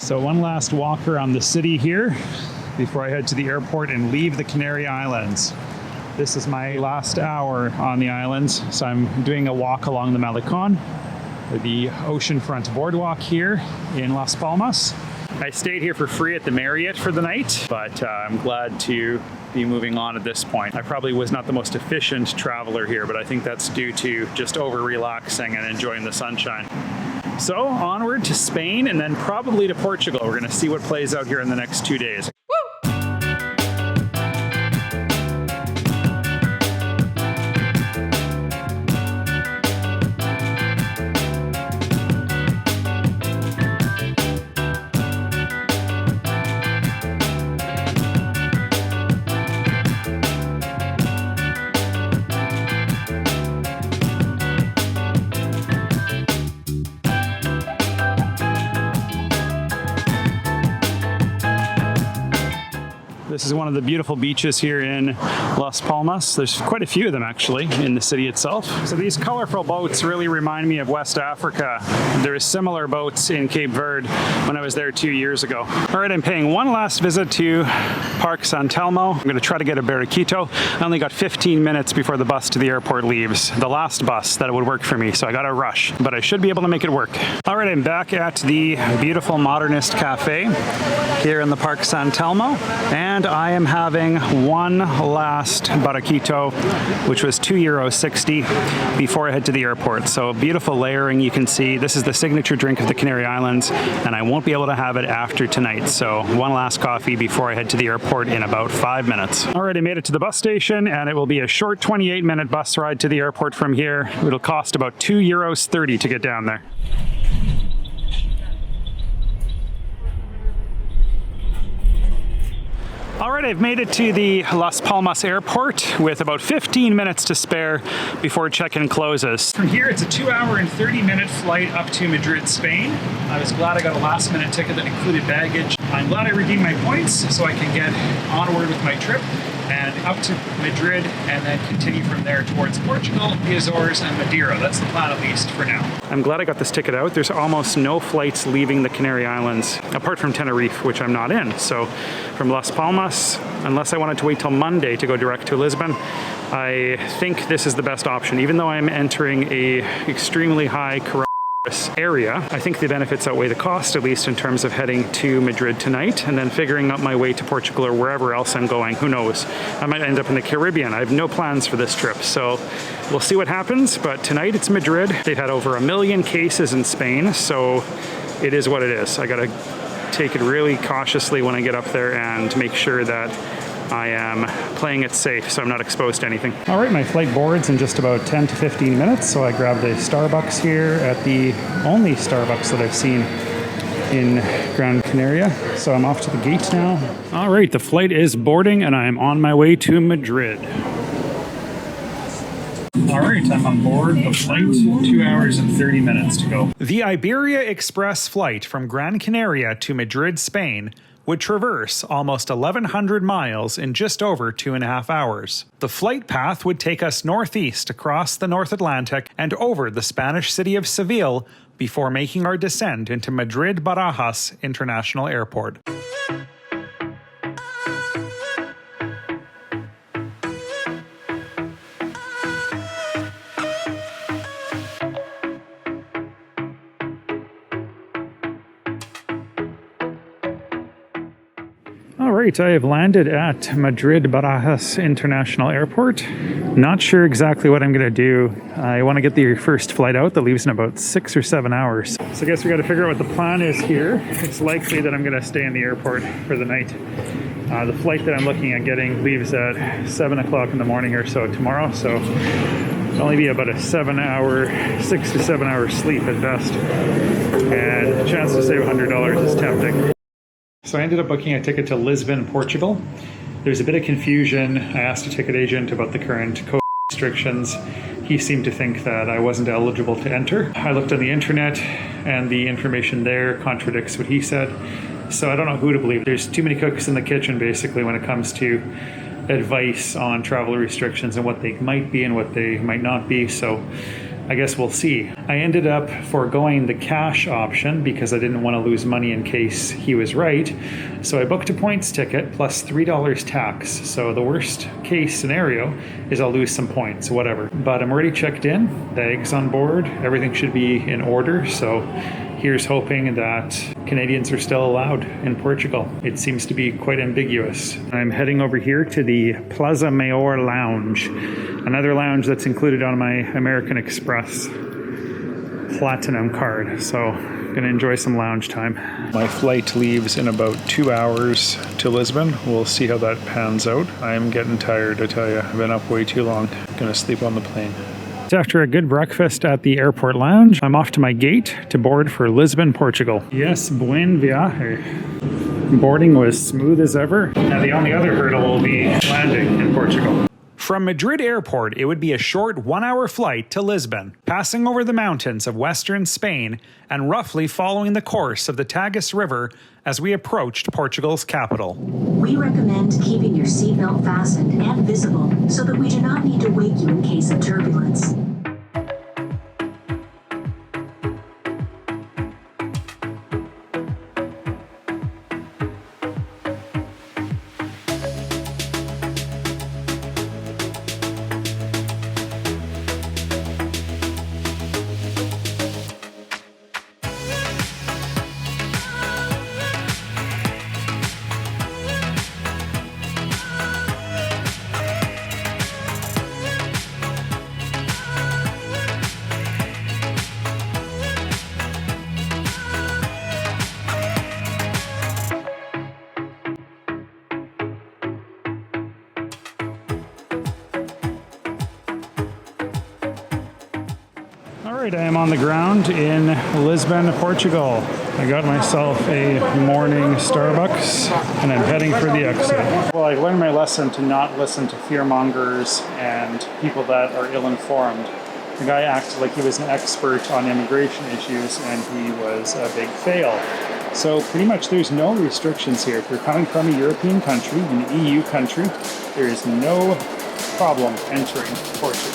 So one last walk around the city here before I head to the airport and leave the Canary Islands. This is my last hour on the islands, so I'm doing a walk along the Malecon, the oceanfront boardwalk here in Las Palmas. I stayed here for free at the Marriott for the night, but I'm glad to be moving on at this point. I probably was not the most efficient traveler here, but I think that's due to just over-relaxing and enjoying the sunshine. So onward to Spain and then probably to Portugal. We're gonna see what plays out here in the next 2 days. This is one of the beautiful beaches here in Las Palmas. There's quite a few of them actually in the city itself. So these colorful boats really remind me of West Africa. There are similar boats in Cape Verde when I was there 2 years ago. All right, I'm paying one last visit to Parque San Telmo. I'm gonna try to get a barraquito. I only got 15 minutes before the bus to the airport leaves. The last bus that would work for me, so I gotta rush, but I should be able to make it work. All right, I'm back at the beautiful modernist cafe here in the Parque San Telmo, and I am having one last barraquito, which was €2.60 before I head to the airport. So beautiful layering, you can see. This is the signature drink of the Canary Islands, and I won't be able to have it after tonight. So one last coffee before I head to the airport in about 5 minutes. All right, I made it to the bus station, and it will be a short 28-minute bus ride to the airport from here. It'll cost about €2.30 to get down there. All right, I've made it to the Las Palmas airport with about 15 minutes to spare before check-in closes. From here, it's a 2-hour and 30-minute flight up to Madrid, Spain. I was glad I got a last-minute ticket that included baggage. I'm glad I redeemed my points so I can get onward with my trip and up to Madrid and then continue from there towards Portugal, the Azores, and Madeira. That's the plan, at least for now. I'm glad I got this ticket out. There's almost no flights leaving the Canary Islands, apart from Tenerife, which I'm not in. So from Las Palmas, unless I wanted to wait till Monday to go direct to Lisbon, I think this is the best option. Even though I'm entering a extremely high coronavirus area, I think the benefits outweigh the cost, at least in terms of heading to Madrid tonight and then figuring out my way to Portugal or wherever else I'm going. Who knows? I might end up in the Caribbean. I have no plans for this trip, so we'll see what happens. But tonight it's Madrid. They've had over 1 million cases in Spain, so it is what it is. I gotta take it really cautiously when I get up there and make sure that I am playing it safe so I'm not exposed to anything. All right, my flight boards in just about 10 to 15 minutes, so I grabbed a Starbucks here at the only Starbucks that I've seen in Gran Canaria. So I'm off to the gate now. All right, the flight is boarding and I am on my way to Madrid. All right, I'm on board the flight, 2 hours and 30 minutes to go. The Iberia Express flight from Gran Canaria to Madrid, Spain would traverse almost 1,100 miles in just over 2.5 hours. The flight path would take us northeast across the North Atlantic and over the Spanish city of Seville before making our descent into Madrid-Barajas International Airport. All right, I have landed at Madrid-Barajas International Airport. Not sure exactly what I'm gonna do. I wanna get the first flight out that leaves in about 6 or 7 hours. So I guess we gotta figure out what the plan is here. It's likely that I'm gonna stay in the airport for the night. The flight that I'm looking at getting leaves at 7 o'clock in the morning or so tomorrow, so it'll only be about a 6 to 7 hour sleep at best. And the chance to save $100 is tempting. So I ended up booking a ticket to Lisbon, Portugal. There's a bit of confusion. I asked a ticket agent about the current COVID restrictions. He seemed to think that I wasn't eligible to enter. I looked on the internet and the information there contradicts what he said. So I don't know who to believe. There's too many cooks in the kitchen basically when it comes to advice on travel restrictions and what they might be and what they might not be. So I guess we'll see. I ended up foregoing the cash option because I didn't want to lose money in case he was right. So I booked a points ticket plus $3 tax. So the worst case scenario is I'll lose some points, whatever. But I'm already checked in, the eggs on board, everything should be in order. So here's hoping that Canadians are still allowed in Portugal. It seems to be quite ambiguous. I'm heading over here to the Plaza Mayor Lounge, another lounge that's included on my American Express Platinum card. So I'm gonna enjoy some lounge time. My flight leaves in about 2 hours to Lisbon. We'll see how that pans out. I am getting tired, I tell you. I've been up way too long. Gonna sleep on the plane. After a good breakfast at the airport lounge, I'm off to my gate to board for Lisbon, Portugal. Yes, buen viaje. Boarding was smooth as ever. Now the only other hurdle will be landing in Portugal. From Madrid Airport, it would be a short 1-hour flight to Lisbon, passing over the mountains of western Spain and roughly following the course of the Tagus River as we approached Portugal's capital. We recommend keeping your seatbelt fastened and visible so that we do not need to wake you in case of turbulence. Alright, I am on the ground in Lisbon, Portugal. I got myself a morning Starbucks and I'm heading for the exit. Well, I learned my lesson to not listen to fearmongers and people that are ill-informed. The guy acted like he was an expert on immigration issues and he was a big fail. So pretty much there's no restrictions here. If you're coming from a European country, an EU country, there is no problem entering Portugal.